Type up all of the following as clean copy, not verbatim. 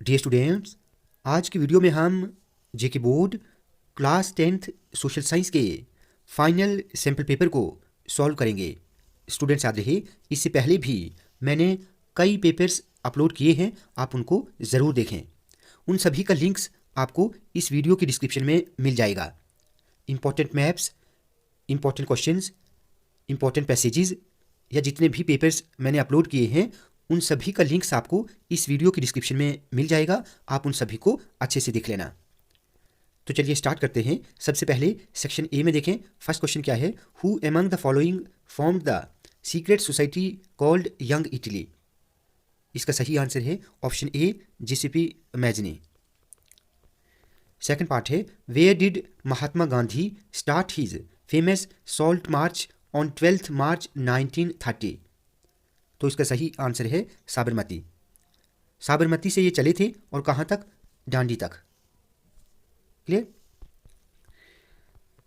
Dear students, आज की video में हम JK board class 10th social science के फाइनल सैम्पल पेपर को सॉल्व करेंगे। स्टूडेंट्स याद रहे, इससे पहले भी मैंने कई पेपर्स अपलोड किए हैं, आप उनको ज़रूर देखें। उन सभी का लिंक्स आपको इस वीडियो की डिस्क्रिप्शन में मिल जाएगा। Important maps, important questions, important passages या जितने भी पेपर्स मैंने अपलोड किए हैं उन सभी का लिंक्स आपको इस वीडियो की डिस्क्रिप्शन में मिल जाएगा। आप उन सभी को अच्छे से देख लेना। तो चलिए स्टार्ट करते हैं। सबसे पहले सेक्शन ए में देखें, फर्स्ट क्वेश्चन क्या है, who among the following formed the secret society called young Italy. इसका सही आंसर है option A, Giuseppe Mazzini. Second part है, where did Mahatma Gandhi start his famous salt march on 12 March 1930। तो इसका सही आंसर है साबरमती। साबरमती से ये चले थे और कहाँ तक? डांडी तक। क्लियर।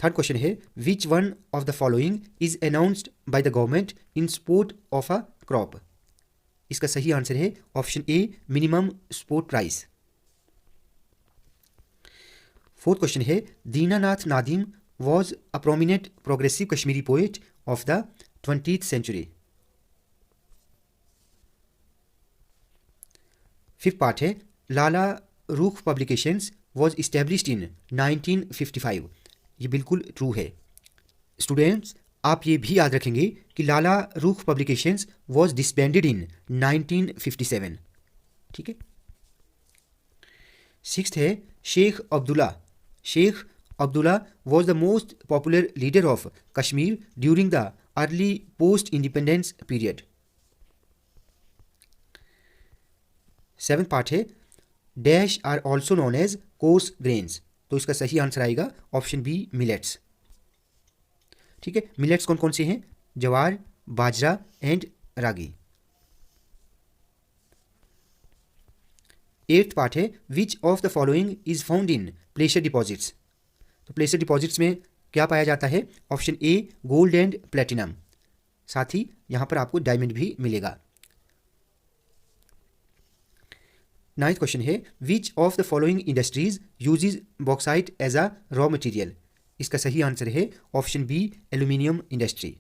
थर्ड क्वेश्चन है, which one of the following is announced by the government in support of a crop. इसका सही आंसर है option A, minimum support price. Fourth question है, Dinanath Nadim was a prominent progressive Kashmiri poet of the 20th century। Fifth part है, लाला रूख publications was established in 1955। ये बिल्कुल true है। Students, आप ये भी याद रखेंगे कि लाला रूख पब्लिकेशंस वॉज डिसबैंडेड इन 1957। ठीक है। सिक्स्थ है, Sheikh Abdullah was the most popular leader of Kashmir during the early post independence period. Seventh part है, dash are also known as coarse grains. तो इसका सही आंसर आएगा ऑप्शन बी, मिलेट्स। ठीक है। मिलेट्स कौन कौन से हैं? जवार, बाजरा एंड रागी। एट्थ पार्ट है, which of the following is found in प्लेसर deposits. तो प्लेसर डिपॉजिट्स में क्या पाया जाता है? Option A, gold and platinum. साथ ही यहां पर आपको डायमंड भी मिलेगा। नाइन्थ क्वेश्चन है, which of the following industries uses bauxite as a raw material. इसका सही आंसर है option B, aluminium industry.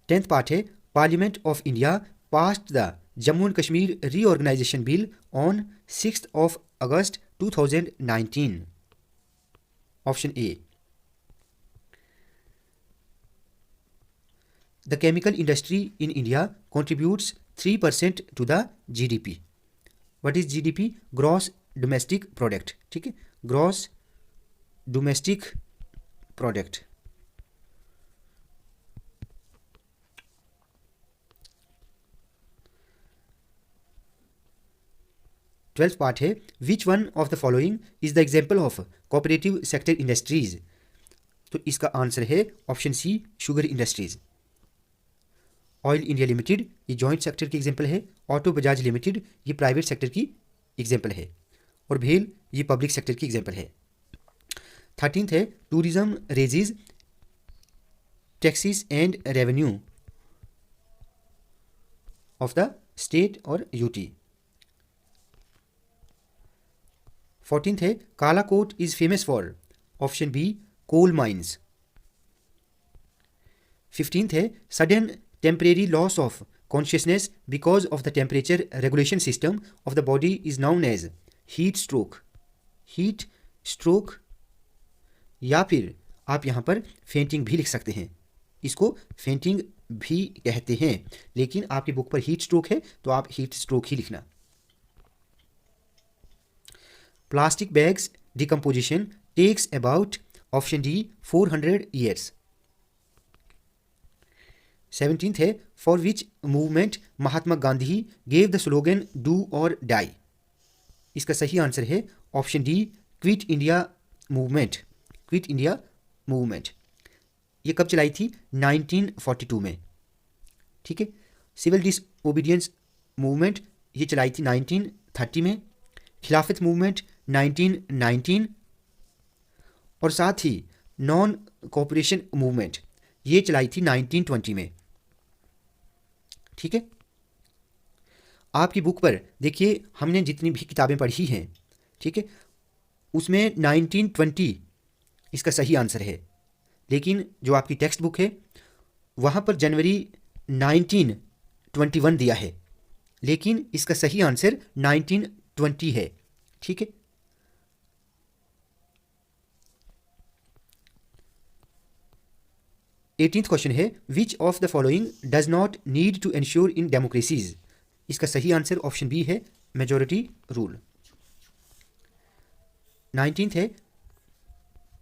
10th part है, parliament of India passed the Jammu and Kashmir reorganisation bill on 6 August 2019। Option A. The chemical industry in India contributes 3% to the GDP. What is GDP? Gross Domestic Product. ठीक है, Gross Domestic Product. Twelfth part है, which one of the following is the example of cooperative sector industries. तो इसका answer है option C, sugar industries. Oil India limited ये joint sector की example है, auto Bajaj limited ये प्राइवेट सेक्टर की example है, और भेल ये पब्लिक सेक्टर की एग्जाम्पल है। 13th है, tourism raises taxes and revenue of the state और यूटी। 14th है, Kalakot is famous for option B, coal mines. 15th है, sudden temporary loss of consciousness because of the temperature regulation system of the body is known as heat stroke। heat stroke या फिर आप यहाँ पर fainting भी लिख सकते हैं। इसको फेंटिंग भी कहते हैं, लेकिन आपकी बुक पर हीट स्ट्रोक है तो आप हीट स्ट्रोक ही लिखना। Plastic bags decomposition takes about option D, 400 years। 17th है, for which movement Mahatma Gandhi gave the slogan do और डाई। इसका सही आंसर है option D, quit India movement. Quit India movement ये कब चलाई थी? 1942 में। ठीक है। सिविल डिसओबीडियंस मूवमेंट ये चलाई थी 1930 में। खिलाफत मूवमेंट 1919, और साथ ही नॉन कोऑपरेशन मूवमेंट ये चलाई थी 1920 में। ठीक है। आपकी बुक पर देखिए हमने जितनी भी किताबें पढ़ी हैं, ठीक है, उसमें 1920 इसका सही आंसर है, लेकिन जो आपकी टेक्स्ट बुक है वहाँ पर जनवरी 1921 दिया है, लेकिन इसका सही आंसर 1920 है। ठीक है, 18th क्वेश्चन है which of the following does not need to ensure in democracies. इसका सही आंसर ऑप्शन बी है मेजोरिटी रूल। 19th है,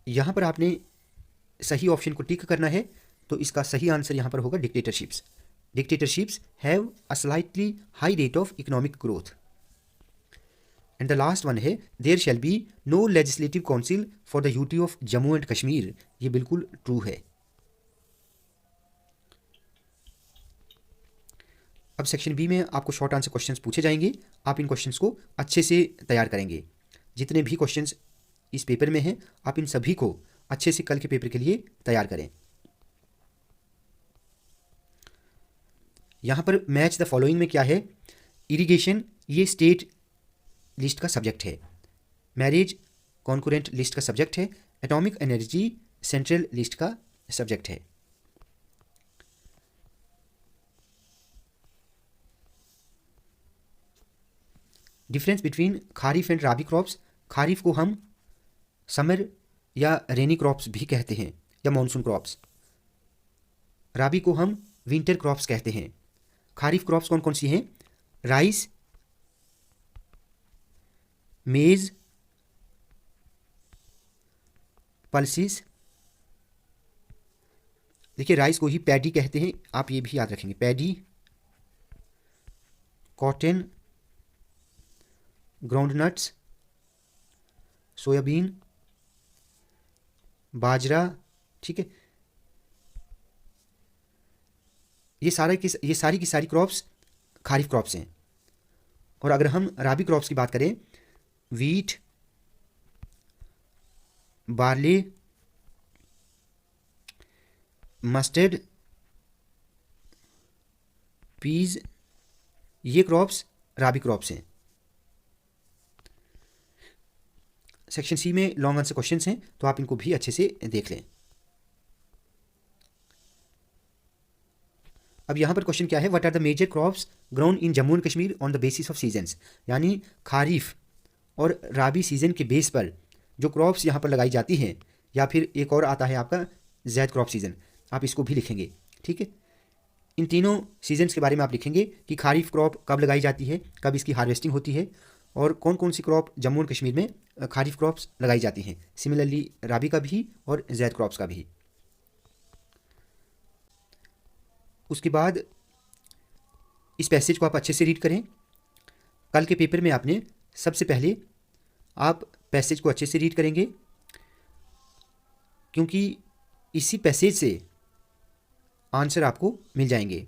यहाँ पर आपने सही ऑप्शन को टिक करना है, तो इसका सही आंसर यहाँ पर होगा dictatorships. Dictatorships have a slightly high rate of economic growth. And the last one है there shall be no legislative council for the UT of Jammu and Kashmir. ये बिल्कुल ट्रू है। अब सेक्शन बी में आपको शॉर्ट आंसर क्वेश्चंस पूछे जाएंगे, आप इन क्वेश्चंस को अच्छे से तैयार करेंगे। जितने भी क्वेश्चंस इस पेपर में हैं आप इन सभी को अच्छे से कल के पेपर के लिए तैयार करें। यहाँ पर मैच द फॉलोइंग में क्या है, इरिगेशन ये स्टेट लिस्ट का सब्जेक्ट है, मैरिज कॉन्करेंट लिस्ट का सब्जेक्ट है, एटॉमिक एनर्जी सेंट्रल लिस्ट का सब्जेक्ट है। Difference between kharif and rabi crops. Kharif को हम समर या रेनी क्रॉप्स भी कहते हैं या मॉनसून क्रॉप्स। राबी को हम विंटर क्रॉप्स कहते हैं। खारिफ क्रॉप्स कौन कौन सी हैं, राइस, मेज, पल्सिस। देखिए राइस को ही पैडी कहते हैं, आप ये भी याद रखेंगे, पैडी, कॉटन, ग्राउंडनट्स, सोयाबीन, बाजरा। ठीक है, ये सारी की सारी क्रॉप्स खारिफ क्रॉप्स हैं। और अगर हम राबी क्रॉप्स की बात करें, वीट, बार्ले, मस्टर्ड, पीज, ये क्रॉप्स राबी क्रॉप्स हैं। सेक्शन सी में लॉन्ग आंसर क्वेश्चंस हैं, तो आप इनको भी अच्छे से देख लें। अब यहाँ पर क्वेश्चन क्या है, what are the major crops grown in Jammu and Kashmir on the basis of seasons. यानी खारिफ और राबी सीजन के बेस पर जो क्रॉप्स यहाँ पर लगाई जाती हैं, या फिर एक और आता है आपका जैद क्रॉप सीजन, आप इसको भी लिखेंगे। ठीक है, इन तीनों सीजन्स के बारे में आप लिखेंगे कि खारिफ क्रॉप कब लगाई जाती है, कब इसकी हार्वेस्टिंग होती है, और कौन कौन सी क्रॉप जम्मू एंड कश्मीर में खारिफ क्रॉप्स लगाई जाती हैं। सिमिलरली राबी का भी और जैद क्रॉप्स का भी। उसके बाद इस पैसेज को आप अच्छे से रीड करें। कल के पेपर में आपने सबसे पहले आप पैसेज को अच्छे से रीड करेंगे, क्योंकि इसी पैसेज से आंसर आपको मिल जाएंगे।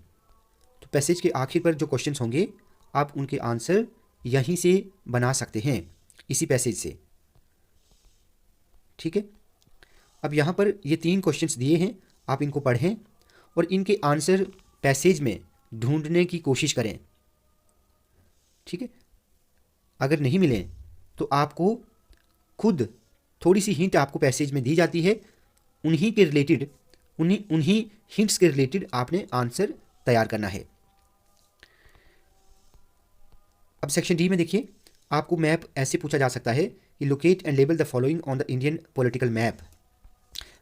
तो पैसेज के आखिर पर जो क्वेश्चंस होंगे आप उनके आंसर यहीं से बना सकते हैं, इसी पैसेज से। ठीक है, अब यहाँ पर ये 3 क्वेश्चंस दिए हैं, आप इनको पढ़ें और इनके आंसर पैसेज में ढूंढने की कोशिश करें। ठीक है, अगर नहीं मिले तो आपको खुद थोड़ी सी हिंट आपको पैसेज में दी जाती है, उन्हीं के रिलेटेड उन्हीं हिंट्स के रिलेटेड आपने आंसर तैयार करना है। अब सेक्शन डी में देखिए, आपको मैप ऐसे पूछा जा सकता है कि locate and label the following on the Indian political map.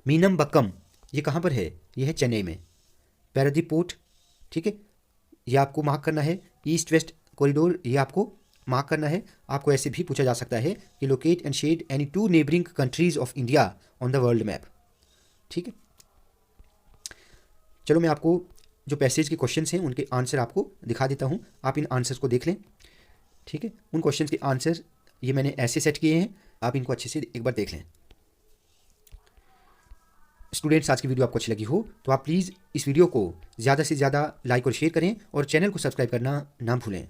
Meenambakkam ये कहाँ पर है, ये है चेन्नई में। पैरादीप पोर्ट, ठीक है, ये आपको मार्क करना है। ईस्ट वेस्ट कॉरिडोर ये आपको मार्क करना है। आपको ऐसे भी पूछा जा सकता है कि locate and shade any 2 neighbouring countries of India on the world map. ठीक है, चलो मैं आपको जो पैसेज के क्वेश्चंस हैं उनके आंसर आपको दिखा देता हूँ, आप इन आंसर्स को देख लें। ठीक है, उन क्वेश्चंस के आंसर ये मैंने ऐसे सेट किए हैं, आप इनको अच्छे से एक बार देख लें। स्टूडेंट्स, आज की वीडियो आपको अच्छी लगी हो तो आप प्लीज़ इस वीडियो को ज़्यादा से ज़्यादा लाइक और शेयर करें और चैनल को सब्सक्राइब करना ना भूलें।